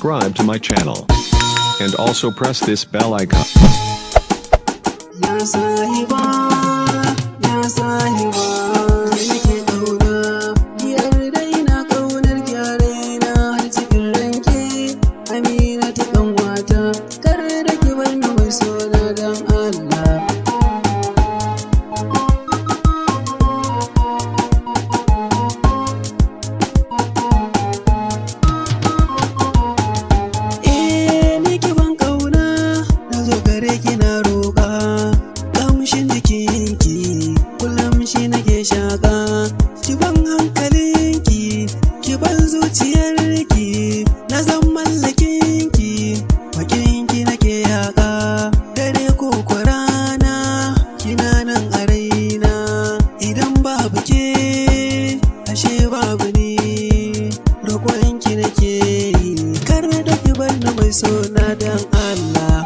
subscribe to my channel. And also press this bell icon. Sona dan Allah.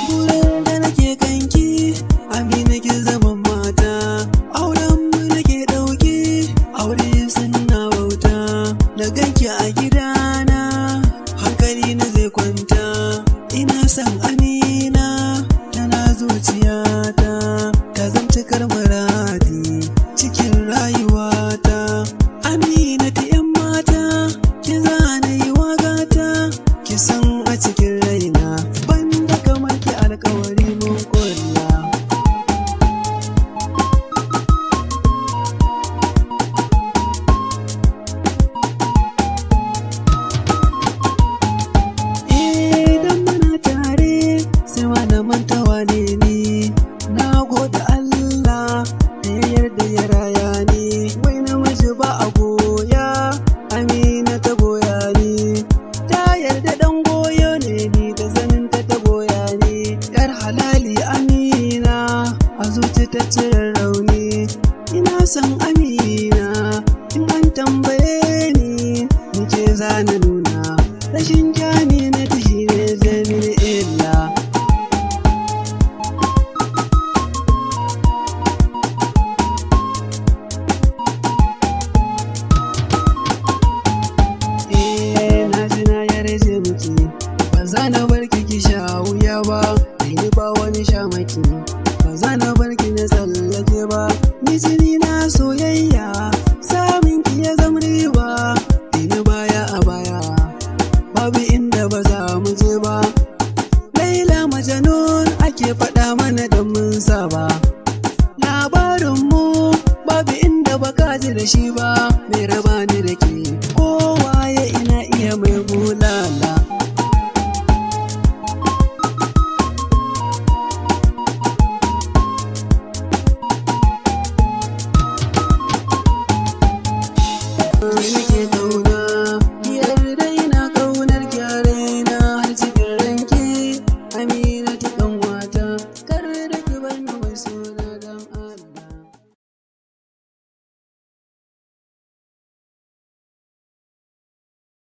Burin da nake kanki, amina ki zaman mata. Auren mu nake dauki, aure sunna bauta. Na ganki a gidana, hankali na zai kwanta. Ina son amina, tana zuciyata. Ta zamcikar muradi cikin rayuwata. Aminatu yan mata, ki zana yi wagata. Ki san a cikin raina, banda kamar ki alkawari mun kulla. Idan muna tare, sai ma na manta wane ni. Na gode Allah da ya yarda ya raya ni. Wai namiji ba a goya, amina ta goya ni. Ta yarda dan goyo ne ni, da zanin ta goya ni. Yar halali amina, a zuci ta cire rauni. Ina son amina, in an tambaye ni, nike zana nuna. Rashin jami na tashi ne zai mini illa. Ba na barki ki sha wuya ba, ni ba wani shamaki. Ba za na barki na tsallake ba, ni jini na soyayya. Samin ki ya zama riba, ni baya a baya. Babu inda ba za mu je ba. Laila Majanun ake faɗa mana da mun saba. Labarin mu babu inda ba ka ji da shi ba. Mai raba